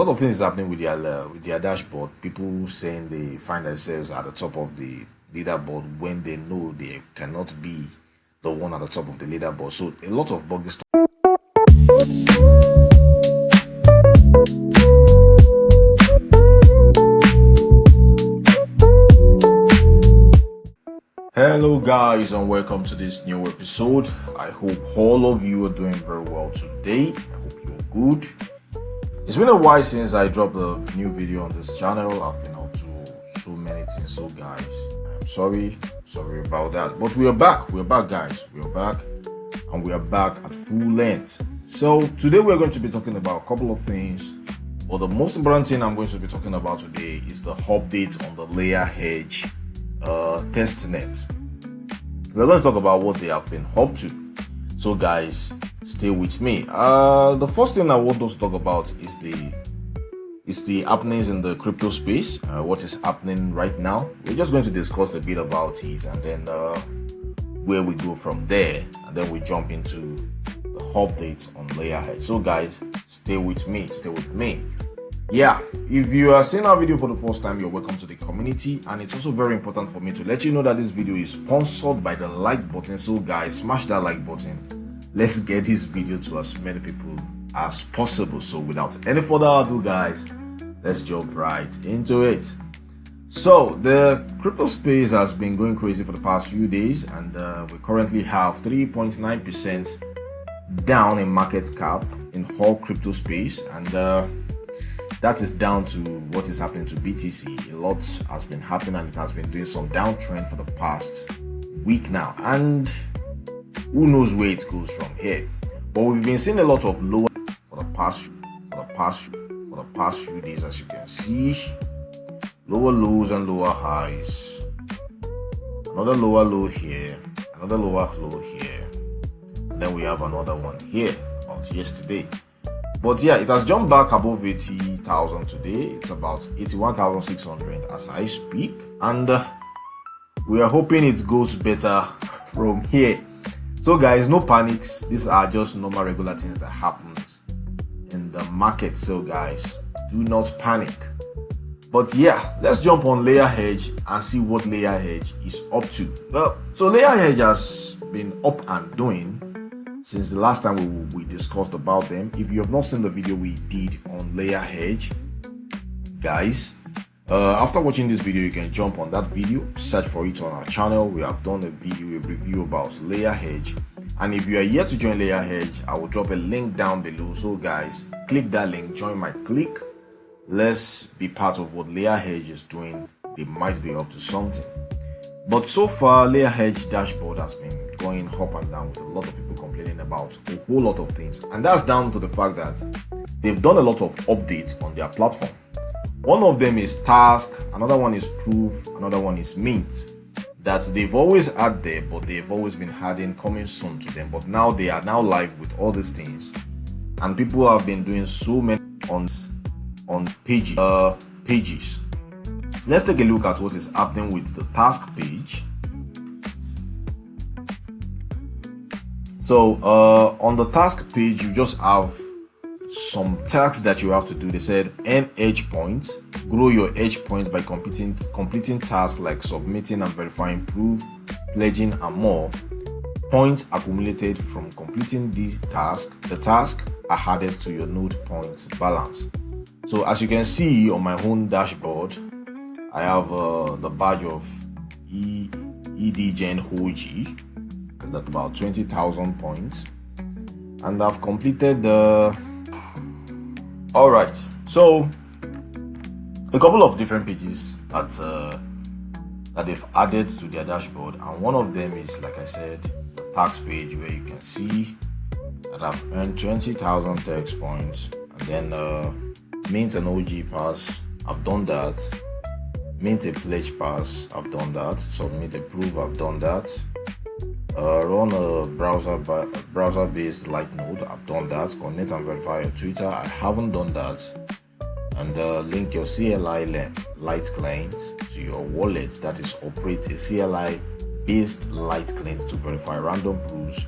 A lot of things is happening with their dashboard. People saying they find themselves at the top of the leaderboard when they know they cannot be the one at the top of the leaderboard. So a lot of buggy stuff. Hello guys, and welcome to this new episode. I hope all of you are doing very well today. I hope you're good. It's been a while since I dropped a new video on this channel. I've been up to so many things, so guys, I'm sorry about that. But we are back guys, we are back, and we are back at full length. So today we're going to be talking about a couple of things, but the most important thing I'm going to be talking about today is the update on the LayerEdge testnet. We're going to talk about what they have been up to. So guys, stay with me. The first thing I want us to talk about is the happenings in the crypto space. What is happening right now? We're just going to discuss a bit about it, and then where we go from there, and then we jump into the updates on LayerEdge. So guys, stay with me. Yeah, if you are seeing our video for the first time, you're welcome to the community, and it's also very important for me to let you know that this video is sponsored by the like button. So guys, smash that like button. Let's get this video to as many people as possible. So without any further ado guys, let's jump right into it. So the crypto space has been going crazy for the past few days, and we currently have 3.9% down in market cap in whole crypto space, and that is down to what is happening to BTC. A lot has been happening, and it has been doing some downtrend for the past week now, and who knows where it goes from here. But we've been seeing a lot of lower for the past few days, as you can see. Lower lows and lower highs. Another lower low here, another lower low here, and then we have another one here about yesterday. But yeah, it has jumped back above 80,000 today. It's about 81,600 as I speak, and we are hoping it goes better from here. So guys, no panics. These are just normal regular things that happens in the market. So guys, do not panic. But yeah, let's jump on LayerEdge and see what LayerEdge is up to. Well, so LayerEdge has been up and doing since the last time we discussed about them. If you have not seen the video we did on LayerEdge, guys, after watching this video, you can jump on that video, search for it on our channel. We have done a review about LayerEdge, and if you are yet to join LayerEdge, I will drop a link down below. So guys, click that link, join my clique. Let's be part of what LayerEdge is doing. They might be up to something. But so far, LayerEdge dashboard has been going up and down with a lot of people complaining about a whole lot of things, and that's down to the fact that they've done a lot of updates on their platform. One of them is Task, another one is Proof, another one is Mint, that they've always had there, but they've always been adding coming soon to them. But now they are now live with all these things, and people have been doing so many on pages. Let's take a look at what is happening with the Task page. So on the Task page, you just have some tasks that you have to do. They said earn edge points, grow your edge points by completing tasks like submitting and verifying proof, pledging, and more. Points accumulated from completing these tasks, the task are added to your node points balance. So as you can see on my own dashboard, I have the badge of EDGen OG, that's about 20,000 points, and I've completed the alright, so a couple of different pages that they've added to their dashboard, and one of them is, like I said, the tax page, where you can see that I've earned 20,000 tax points, and then mint an OG pass, I've done that. Mint a pledge pass, I've done that. Submit a proof, I've done that. Run a browser-based lightnode, I've done that. Connect and verify your Twitter, I haven't done that. And link your CLI light client to your wallet, that is operate a CLI-based light client to verify random proofs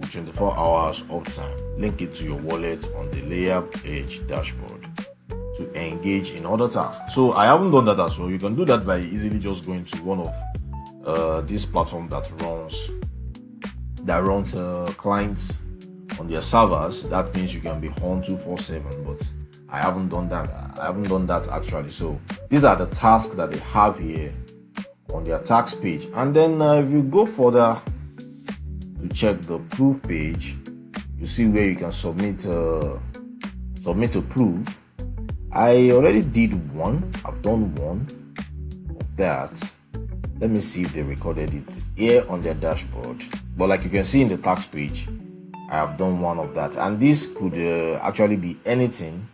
with 24 hours uptime. Link it to your wallet on the LayerEdge dashboard. to engage in other tasks. So I haven't done that as well. You can do that by easily just going to one of this platform that runs clients on their servers. That means you can be on 247, but I haven't done that actually. So these are the tasks that they have here on their task page. And then if you go further to check the proof page, you see where you can submit a proof. I already did one. I've done one of that. Let me see if they recorded it here on their dashboard. But like you can see in the tax page, I have done one of that. And this could actually be anything.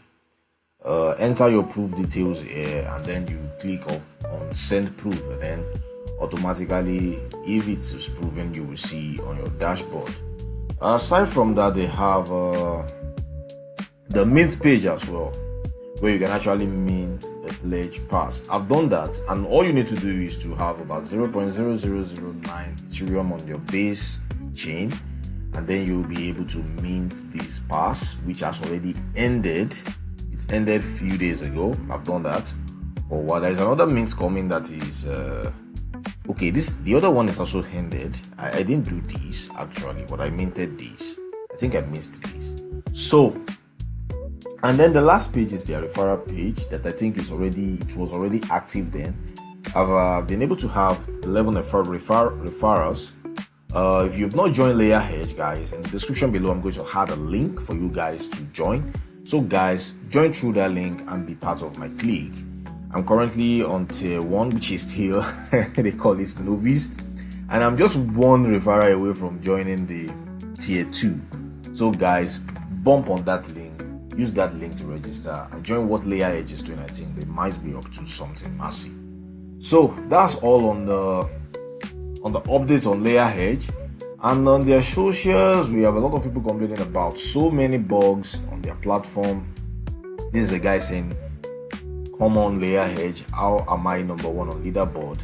Enter your proof details here, and then you click on send proof, and then automatically, if it is proven, you will see on your dashboard. Aside from that, they have the mint page as well, where you can actually mint a pledge pass. I've done that, and all you need to do is to have about 0.0009 Ethereum on your base chain, and then you'll be able to mint this pass, which has already ended. It's ended a few days ago. I've done that for a while. There is another mint coming that is okay. The other one is also ended. I didn't do these actually, but I minted these. I think I missed these. So, and then the last page is their referral page that I think was already active then. I've been able to have 11 referrals. If you've not joined LayerEdge, guys, in the description below, I'm going to add a link for you guys to join. So guys, join through that link and be part of my clique. I'm currently on tier 1, which is still they call it novice, and I'm just one referral away from joining the tier 2. So guys, bump on that link, use that link to register and join what LayerEdge is doing. I think they might be up to something massive. So that's all on the update on LayerEdge. And on their socials, we have a lot of people complaining about so many bugs on their platform. This is a guy saying, come on LayerEdge, how am I number 1 on leaderboard?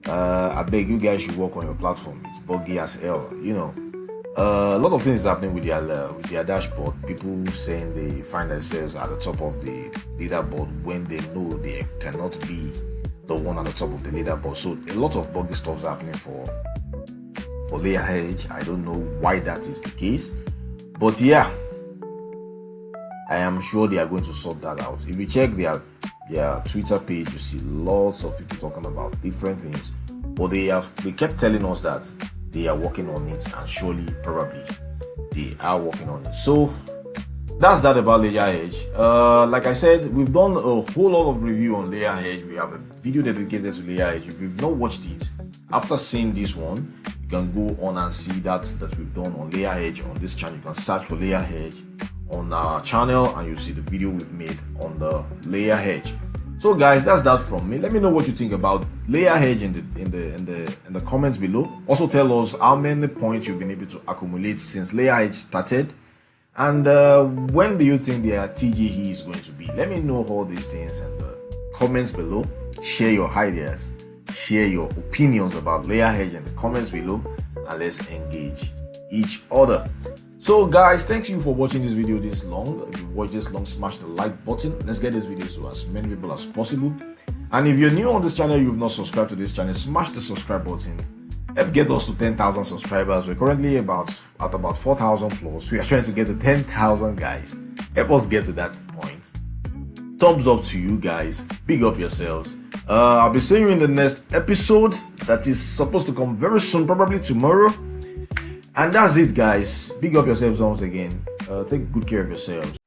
I beg you guys should work on your platform. It's buggy as hell, you know. A lot of things is happening with their dashboard. People saying they find themselves at the top of the leaderboard when they know they cannot be the one at the top of the leaderboard. So a lot of buggy stuff is happening for LayerEdge. I don't know why that is the case, but yeah, I am sure they are going to sort that out. If you check their Twitter page, you see lots of people talking about different things, but they kept telling us that they are working on it, and surely probably they are working on it. So that's that about LayerEdge. Like I said, we've done a whole lot of review on LayerEdge. We have a video dedicated to LayerEdge. If you've not watched it, after seeing this one, you can go on and see that we've done on LayerEdge on this channel. You can search for LayerEdge on our channel and you'll see the video we've made on the LayerEdge. So guys, that's that from me. Let me know what you think about LayerEdge in the comments below. Also tell us how many points you've been able to accumulate since LayerEdge started, and when do you think their TGE is going to be. Let me know all these things in the comments below. Share your ideas, share your opinions about LayerEdge in the comments below, and let's engage each other. So guys, thank you for watching this video this long. If you watch this long, smash the like button. Let's get this video to as many people as possible. And if you're new on this channel, you've not subscribed to this channel, smash the subscribe button. Help get us to 10,000 subscribers. We're currently at about 4,000 plus. We are trying to get to 10,000 guys. Help us get to that point. Thumbs up to you guys. Big up yourselves. I'll be seeing you in the next episode that is supposed to come very soon, probably tomorrow. And that's it, guys. Big up yourselves once again. Take good care of yourselves.